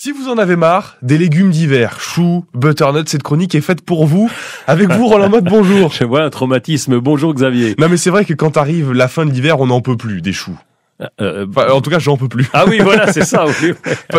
Si vous en avez marre, des légumes d'hiver, choux, butternut, cette chronique est faite pour vous. Avec vous, Roland Motte, bonjour. Je vois un traumatisme. Bonjour Xavier. Non mais c'est vrai que quand arrive la fin de l'hiver, on n'en peut plus des choux. En tout cas, j'en peux plus. Ah oui, voilà, c'est ça. Oui.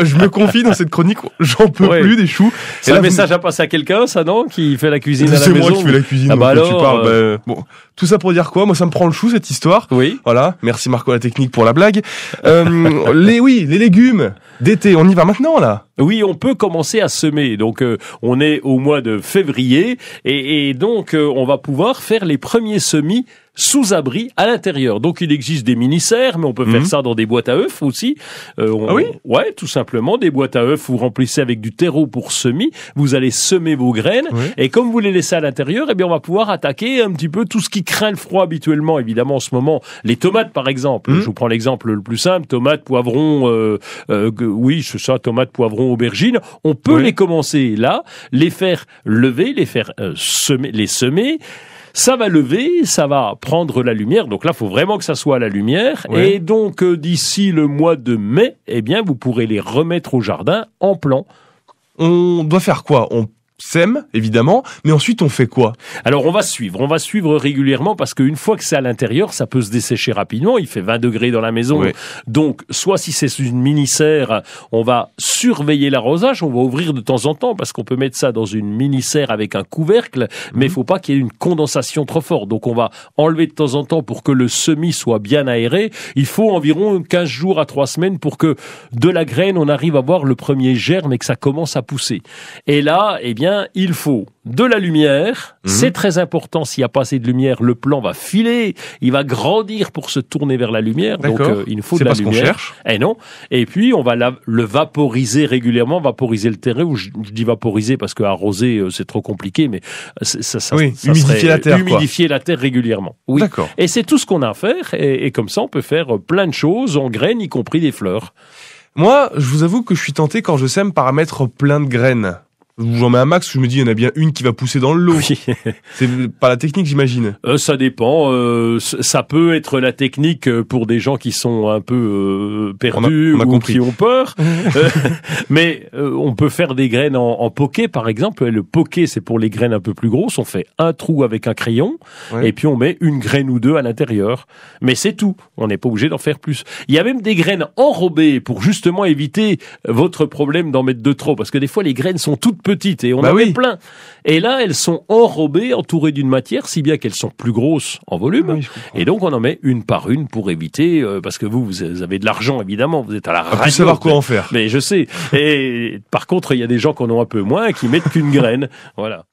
Je me confie dans cette chronique, j'en peux plus des choux. C'est un message à passer à quelqu'un, ça, non? Qui fait la cuisine à la maison? C'est moi qui fais la cuisine. Ah bah alors, tu parles, bon. Tout ça pour dire quoi? Moi, ça me prend le chou, cette histoire. Oui. Voilà. Merci Marco la technique pour la blague. Les légumes d'été. On y va maintenant, là. Oui, on peut commencer à semer. Donc, on est au mois de février et donc, on va pouvoir faire les premiers semis sous abri à l'intérieur. Donc il existe des mini-serres, mais on peut faire ça dans des boîtes à œufs aussi. Ah oui? Ouais, tout simplement, des boîtes à œufs, vous remplissez avec du terreau pour semis, vous allez semer vos graines, et comme vous les laissez à l'intérieur, eh bien on va pouvoir attaquer un petit peu tout ce qui craint le froid habituellement, évidemment en ce moment. Les tomates par exemple, je vous prends l'exemple le plus simple, tomates, poivrons, oui c'est ça, tomates, poivrons, aubergines, on peut les commencer là, les faire lever, les faire semer. Ça va lever, ça va prendre la lumière. Donc là, il faut vraiment que ça soit à la lumière. Et donc, d'ici le mois de mai, eh bien, vous pourrez les remettre au jardin en plan. On doit faire quoi? On sème, évidemment, mais ensuite on fait quoi? Alors on va suivre régulièrement parce qu'une fois que c'est à l'intérieur, ça peut se dessécher rapidement, il fait 20 degrés dans la maison, donc soit si c'est une mini-serre, on va surveiller l'arrosage, on va ouvrir de temps en temps parce qu'on peut mettre ça dans une mini-serre avec un couvercle, mais il faut pas qu'il y ait une condensation trop forte, donc on va enlever de temps en temps pour que le semis soit bien aéré. Il faut environ 15 jours à 3 semaines pour que de la graine, on arrive à voir le premier germe et que ça commence à pousser. Et là, eh bien, il faut de la lumière, c'est très important. S'il n'y a pas assez de lumière, le plant va filer, il va grandir pour se tourner vers la lumière. Donc il nous faut de la lumière. C'est pas ce qu'on cherche. Eh non. Et puis on va le vaporiser régulièrement, vaporiser le terrain. Ou je dis vaporiser parce que arroser c'est trop compliqué, mais ça humidifier la terre. Humidifier la terre régulièrement. Oui. D'accord. Et c'est tout ce qu'on a à faire. Et comme ça, on peut faire plein de choses en graines, y compris des fleurs. Moi, je vous avoue que je suis tenté quand je sème par mettre plein de graines. J'en mets un max, je me dis il y en a bien une qui va pousser dans le lot. Oui. C'est pas la technique, j'imagine. Ça dépend. Ça peut être la technique pour des gens qui sont un peu perdus ou qui ont peur. Mais on peut faire des graines en poké, par exemple. Le poké, c'est pour les graines un peu plus grosses. On fait un trou avec un crayon et puis on met une graine ou deux à l'intérieur. Mais c'est tout. On n'est pas obligé d'en faire plus. Il y a même des graines enrobées pour justement éviter votre problème d'en mettre de trop. Parce que des fois, les graines sont toutes petites et on en met plein. Et là, elles sont enrobées, entourées d'une matière, si bien qu'elles sont plus grosses en volume. Et donc, on en met une par une pour éviter, parce que vous avez de l'argent, évidemment, vous êtes à la radio. Faut savoir quoi en faire. Mais je sais. Et par contre, il y a des gens qui en ont un peu moins, qui mettent qu'une graine. Voilà.